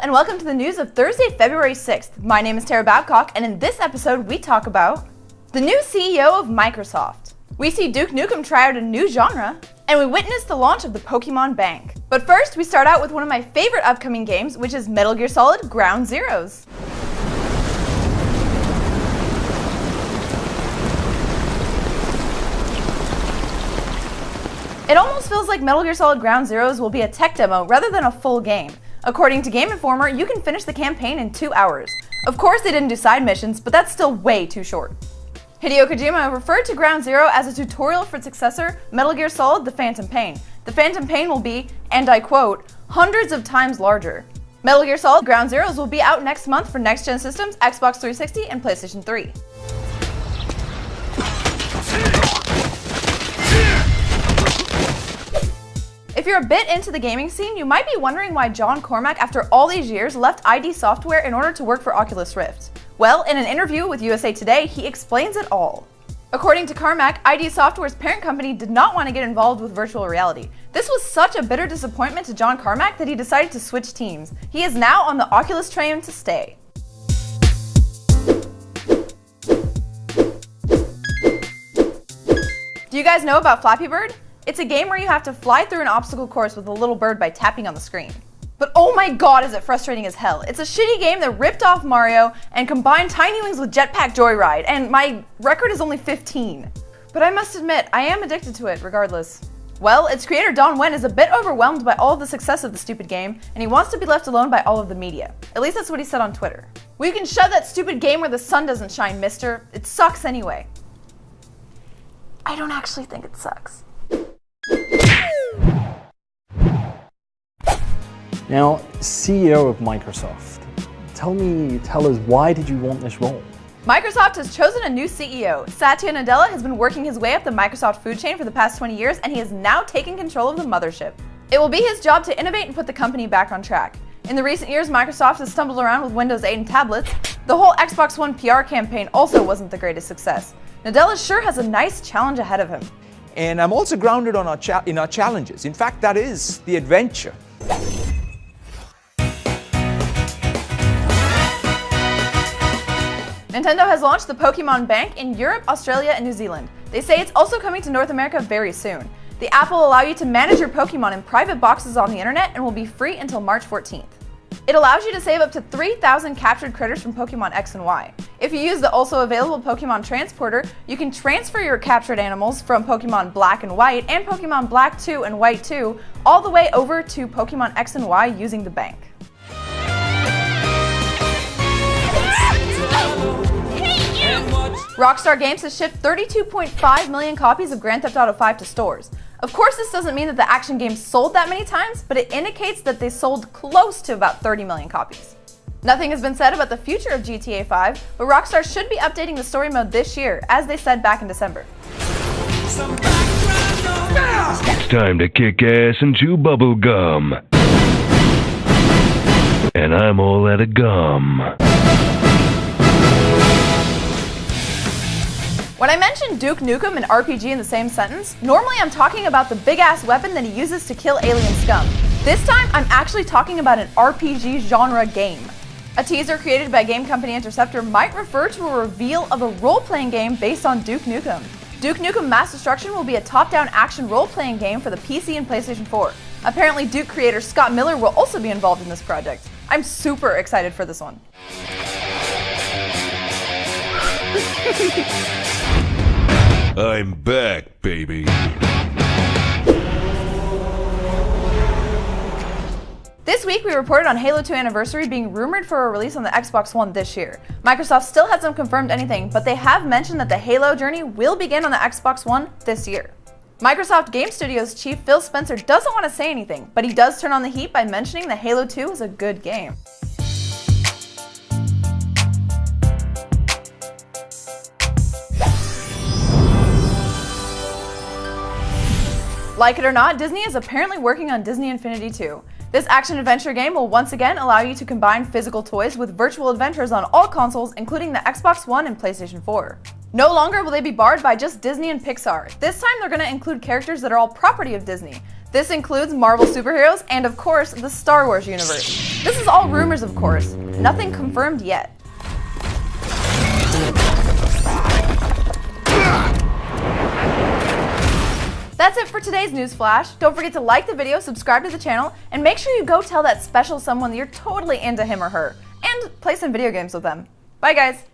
and welcome to the news of Thursday, February 6th. My name is Tara Babcock, and in this episode we talk about the new CEO of Microsoft. We see Duke Nukem try out a new genre, and we witness the launch of the Pokémon Bank. But first, we start out with one of my favorite upcoming games, which is Metal Gear Solid Ground Zeroes. It almost feels like Metal Gear Solid Ground Zeroes will be a tech demo rather than a full game. According to Game Informer, you can finish the campaign in 2 hours. Of course they didn't do side missions, but that's still way too short. Hideo Kojima referred to Ground Zero as a tutorial for its successor, Metal Gear Solid The Phantom Pain. The Phantom Pain will be, and I quote, hundreds of times larger. Metal Gear Solid Ground Zeroes will be out next month for next-gen systems, Xbox 360 and PlayStation 3. If you're a bit into the gaming scene, you might be wondering why John Cormack, after all these years, left ID Software in order to work for Oculus Rift. Well, in an interview with USA Today, he explains it all. According to Carmack, ID Software's parent company did not want to get involved with virtual reality. This was such a bitter disappointment to John Carmack that he decided to switch teams. He is now on the Oculus train to stay. Do you guys know about Flappy Bird? It's a game where you have to fly through an obstacle course with a little bird by tapping on the screen. But oh my god, is it frustrating as hell. It's a shitty game that ripped off Mario and combined Tiny Wings with Jetpack Joyride, and my record is only 15. But I must admit, I am addicted to it regardless. Well, its creator Don Wen is a bit overwhelmed by all of the success of the stupid game, and he wants to be left alone by all of the media. At least that's what he said on Twitter. Well, you can shove that stupid game where the sun doesn't shine, mister. It sucks anyway. I don't actually think it sucks. Now, CEO of Microsoft, tell us, why did you want this role? Microsoft has chosen a new CEO. Satya Nadella has been working his way up the Microsoft food chain for the past 20 years, and he is now taking control of the mothership. It will be his job to innovate and put the company back on track. In the recent years, Microsoft has stumbled around with Windows 8 and tablets. The whole Xbox One PR campaign also wasn't the greatest success. Nadella sure has a nice challenge ahead of him. And I'm also grounded on in our challenges. In fact, that is the adventure. Nintendo has launched the Pokémon Bank in Europe, Australia, and New Zealand. They say it's also coming to North America very soon. The app will allow you to manage your Pokémon in private boxes on the internet and will be free until March 14th. It allows you to save up to 3,000 captured critters from Pokémon X and Y. If you use the also available Pokémon Transporter, you can transfer your captured animals from Pokémon Black and White and Pokémon Black 2 and White 2 all the way over to Pokémon X and Y using the bank. Rockstar Games has shipped 32.5 million copies of Grand Theft Auto V to stores. Of course, this doesn't mean that the action game sold that many times, but it indicates that they sold close to about 30 million copies. Nothing has been said about the future of GTA 5, but Rockstar should be updating the story mode this year, as they said back in December. It's time to kick ass and chew bubble gum. And I'm all out of gum. When I mention Duke Nukem and RPG in the same sentence, normally I'm talking about the big-ass weapon that he uses to kill alien scum. This time, I'm actually talking about an RPG genre game. A teaser created by game company Interceptor might refer to a reveal of a role-playing game based on Duke Nukem. Duke Nukem Mass Destruction will be a top-down action role-playing game for the PC and PlayStation 4. Apparently, Duke creator Scott Miller will also be involved in this project. I'm super excited for this one. I'm back, baby. This week we reported on Halo 2 Anniversary being rumored for a release on the Xbox One this year. Microsoft still hasn't confirmed anything, but they have mentioned that the Halo journey will begin on the Xbox One this year. Microsoft Game Studios chief Phil Spencer doesn't want to say anything, but he does turn on the heat by mentioning that Halo 2 is a good game. Like it or not, Disney is apparently working on Disney Infinity 2. This action-adventure game will once again allow you to combine physical toys with virtual adventures on all consoles, including the Xbox One and PlayStation 4. No longer will they be barred by just Disney and Pixar. This time they're going to include characters that are all property of Disney. This includes Marvel superheroes and, of course, the Star Wars universe. This is all rumors, of course. Nothing confirmed yet. That's it for today's news flash. Don't forget to like the video, subscribe to the channel, and make sure you go tell that special someone that you're totally into him or her, and play some video games with them. Bye guys!